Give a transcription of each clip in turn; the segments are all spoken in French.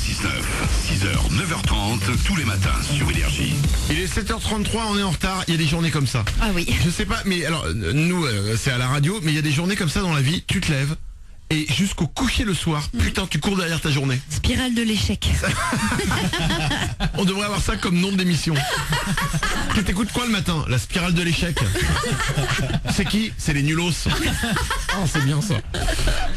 6h, 9h30, tous les matins sur Énergie. Il est 7h33, on est en retard, il y a des journées comme ça. Ah oui. Je sais pas, mais alors, nous, c'est à la radio, mais il y a des journées comme ça dans la vie, tu te lèves, et jusqu'au coucher le soir, putain, tu cours derrière ta journée. Spirale de l'échec. On devrait avoir ça comme nom d'émission. Tu t'écoutes quoi le matin? La spirale de l'échec. C'est qui? C'est les nulos. Oh, c'est bien ça.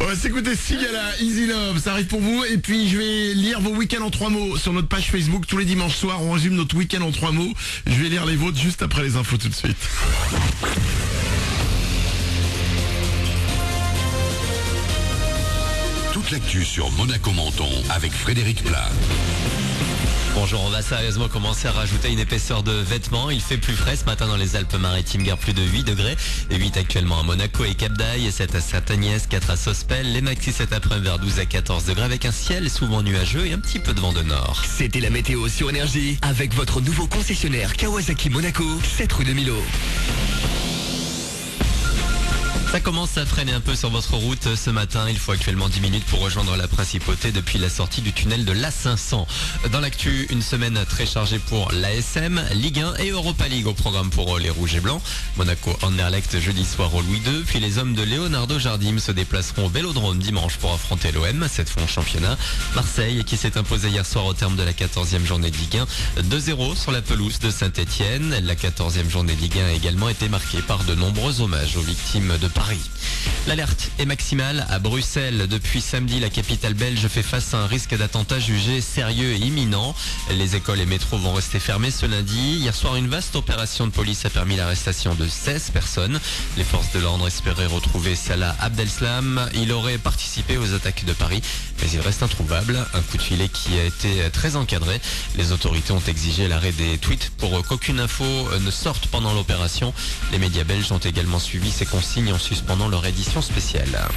On va s'écouter Sigala, Easy Love, ça arrive pour vous. Et puis je vais lire vos week-ends en 3 mots sur notre page Facebook tous les dimanches soirs. On résume notre week-end en 3 mots. Je vais lire les vôtres juste après les infos tout de suite. Toute l'actu sur Monaco-Menton avec Frédéric Plat. Bonjour, on va sérieusement commencer à rajouter une épaisseur de vêtements. Il fait plus frais ce matin dans les Alpes-Maritimes, guère plus de 8 degrés. 8 actuellement à Monaco et Cap d'Aille, 7 à Sainte-Agnès, 4 à Sospel. Les maxi cet après-midi vers 12 à 14 degrés avec un ciel souvent nuageux et un petit peu de vent de nord. C'était la météo sur Énergie avec votre nouveau concessionnaire Kawasaki Monaco, 7 rue de Milo. Ça commence à freiner un peu sur votre route ce matin. Il faut actuellement 10 minutes pour rejoindre la principauté depuis la sortie du tunnel de l'A500. Dans l'actu, une semaine très chargée pour l'ASM, Ligue 1 et Europa League au programme pour les Rouges et Blancs. Monaco-Anderlecht jeudi soir au Louis II. Puis les hommes de Leonardo Jardim se déplaceront au Vélodrome dimanche pour affronter l'OM, cette fois en championnat. Marseille qui s'est imposé hier soir au terme de la 14e journée de Ligue 1. 2-0 sur la pelouse de Saint-Etienne. La 14e journée de Ligue 1 a également été marquée par de nombreux hommages aux victimes de Paris. L'alerte est maximale à Bruxelles. Depuis samedi, la capitale belge fait face à un risque d'attentat jugé sérieux et imminent. Les écoles et métros vont rester fermés ce lundi. Hier soir, une vaste opération de police a permis l'arrestation de 16 personnes. Les forces de l'ordre espéraient retrouver Salah Abdeslam. Il aurait participé aux attaques de Paris, mais il reste introuvable. Un coup de filet qui a été très encadré. Les autorités ont exigé l'arrêt des tweets pour qu'aucune info ne sorte pendant l'opération. Les médias belges ont également suivi ces consignes en suspendant leur édition spéciale.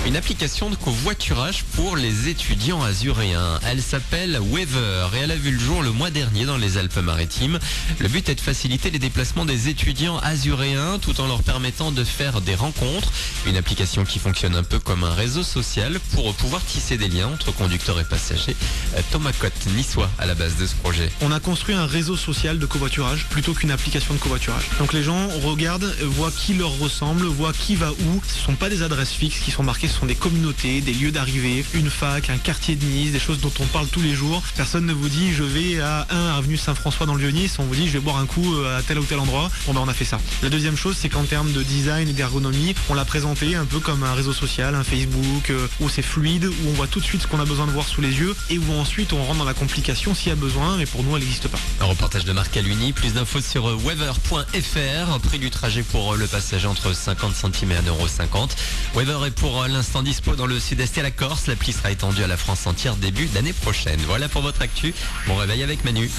Une application de covoiturage pour les étudiants azuréens. Elle s'appelle Weaver et elle a vu le jour le mois dernier dans les Alpes-Maritimes. Le but est de faciliter les déplacements des étudiants azuréens tout en leur permettant de faire des rencontres. Une application qui fonctionne un peu comme un réseau social pour pouvoir tisser des liens entre conducteurs et passagers. Thomas Cotte, niçois à la base de ce projet. On a construit un réseau social de covoiturage plutôt qu'une application de covoiturage. Donc les gens regardent, voient qui leur ressemble, voient qui va où. Ce ne sont pas des adresses fixes qui sont marquées, ce sont des communautés, des lieux d'arrivée, une fac, un quartier de Nice, des choses dont on parle tous les jours. Personne ne vous dit je vais à 1 avenue Saint-François dans le Vieux-Nice, on vous dit je vais boire un coup à tel ou tel endroit. Bon ben on a fait ça. La deuxième chose, c'est qu'en termes de design et d'ergonomie, on l'a présenté un peu comme un réseau social, un Facebook, où c'est fluide, où on voit tout de suite ce qu'on a besoin de voir sous les yeux et où ensuite on rentre dans la complication s'il y a besoin, mais pour nous elle n'existe pas. Un reportage de Marc Aluni, plus d'infos sur weather.fr. Prix du trajet pour le passager entre 50 centimes et 1,50 €. Weather est pour l'instant dispo dans le sud-est et la Corse. L'appli sera étendue à la France entière début d'année prochaine. Voilà pour votre actu. Bon réveil avec Manu.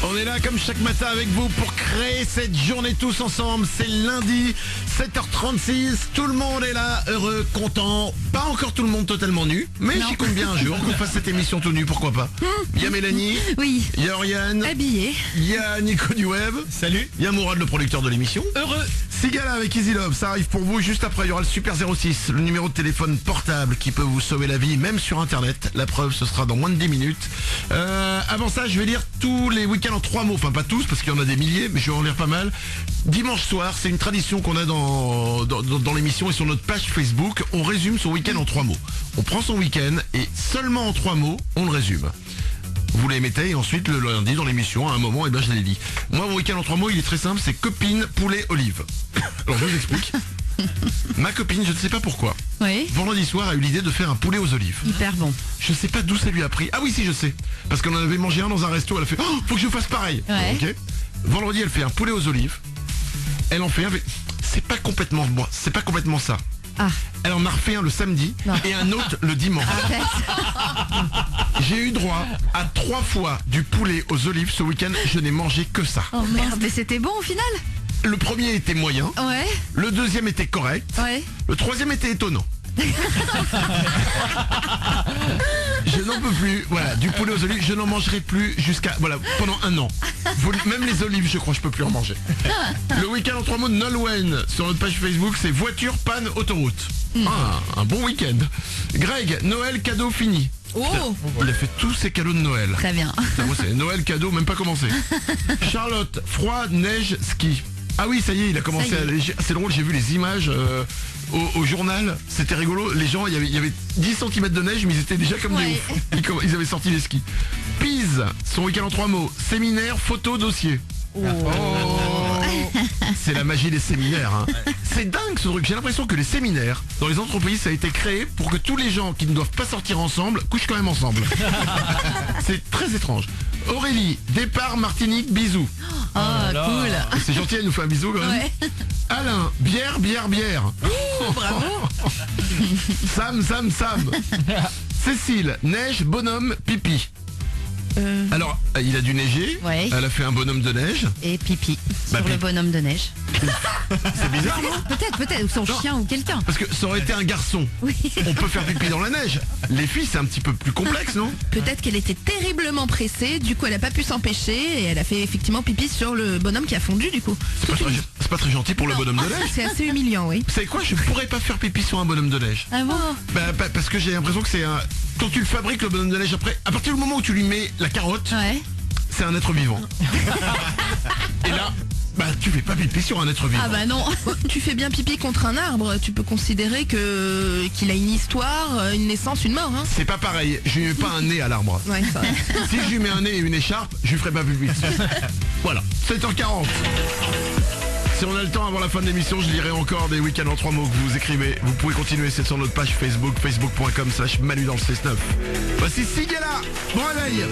On est là comme chaque matin avec vous pour créer cette journée tous ensemble. C'est lundi, 7h36. Tout le monde est là, heureux, content. Pas encore tout le monde totalement nu, mais j'y compte bien un jour qu'on fasse cette émission tout nu, pourquoi pas. Il y a Mélanie, Oui. il y a Oriane, Habillé. il y a Nico du Web. Salut. Il y a Mourad, le producteur de l'émission. Heureux. Sigala avec Easy Love, ça arrive pour vous. Juste après, il y aura le Super 06, le numéro de téléphone portable qui peut vous sauver la vie, même sur Internet. La preuve, ce sera dans moins de 10 minutes. Avant ça, je vais lire tous les week-ends en 3 mots. Enfin, pas tous, parce qu'il y en a des milliers, mais je vais en lire pas mal. Dimanche soir, c'est une tradition qu'on a dans l'émission et sur notre page Facebook. On résume son week-end en 3 mots. On prend son week-end et seulement en 3 mots, on le résume. Vous les mettez et ensuite le lundi dans l'émission, à un moment, et ben je l'ai dit. Moi, mon week-end en 3 mots, il est très simple, c'est copine, poulet, olive. Alors je vous explique. Ma copine, je ne sais pas pourquoi, Oui. vendredi soir a eu l'idée de faire un poulet aux olives. Hyper bon. Je sais pas d'où ça lui a pris. Ah oui, si, je sais. Parce qu'on en avait mangé un dans un resto, elle a fait « Oh, faut que je fasse pareil Ouais. Ok. Vendredi, elle fait un poulet aux olives. Elle en fait un, mais c'est pas complètement moi, c'est pas complètement ça. Ah. Elle en a refait un le samedi Non. et un autre le dimanche. Arrête. J'ai eu droit à 3 fois du poulet aux olives ce week-end. Je n'ai mangé que ça. Oh merde, mais c'était bon au final. Le premier était moyen. Ouais. Le deuxième était correct. Ouais. Le troisième était étonnant. n'en peux plus. Voilà, du poulet aux olives, je n'en mangerai plus pendant un an. Même les olives, je crois, je peux plus en manger. Le week-end en 3 mots de Nolwenn sur notre page Facebook, c'est voiture, panne, autoroute. Un bon week-end. Greg, Noël, cadeau fini. Oh, Il a fait tous ses cadeaux de Noël. très bien. Putain, moi, c'est Noël, cadeau, même pas commencé. Charlotte, froid, neige, ski. Ah oui, ça y est, il a commencé Ça y est. à alléger. C'est drôle, j'ai vu les images au journal. C'était rigolo. Les gens, il y avait 10 cm de neige, mais ils étaient déjà comme Ouais. des oufs. Ils avaient sorti les skis. Pise, son week-end en 3 mots. Séminaire, photo, dossier. C'est la magie des séminaires. Hein. C'est dingue ce truc. J'ai l'impression que les séminaires, dans les entreprises, ça a été créé pour que tous les gens qui ne doivent pas sortir ensemble couchent quand même ensemble. C'est très étrange. Aurélie, départ Martinique, bisous. Oh, cool. C'est gentil, elle nous fait un bisou quand même. Ouais. Alain, bière. Bravo. Sam. Cécile, neige, bonhomme, pipi. Alors, il a dû neiger. Ouais. Elle a fait un bonhomme de neige. Et pipi sur Bah, le bonhomme de neige. C'est bizarre, non? Peut-être, ou son chien ou quelqu'un. Parce que ça aurait été un garçon. Oui. On peut faire pipi dans la neige. Les filles, c'est un petit peu plus complexe, non? Peut-être qu'elle était terriblement pressée, du coup elle a pas pu s'empêcher et elle a fait effectivement pipi sur le bonhomme qui a fondu du coup. C'est pas très gentil pour le bonhomme de neige. C'est assez humiliant, oui. Vous savez quoi? Je pourrais pas faire pipi sur un bonhomme de neige. Ah bon? Parce que j'ai l'impression que c'est un... Quand tu le fabriques, le bonhomme de neige, après, à partir du moment où tu lui mets la carotte, Ouais. c'est un être vivant. Et là, tu fais pas pipi sur un être vivant. Ah bah non, tu fais bien pipi contre un arbre, tu peux considérer qu'il a une histoire, une naissance, une mort. Hein. C'est pas pareil, je lui mets pas un nez à l'arbre. Ouais, ça. Si je lui mets un nez et une écharpe, je lui ferai pas pipi dessus. Voilà, 7h40. Si on a le temps avant la fin de l'émission, je lirai encore des week-ends en 3 mots que vous écrivez. Vous pouvez continuer, c'est sur notre page Facebook, facebook.com/Manu dans le 6-9. Voici Sigala. Bon réveil.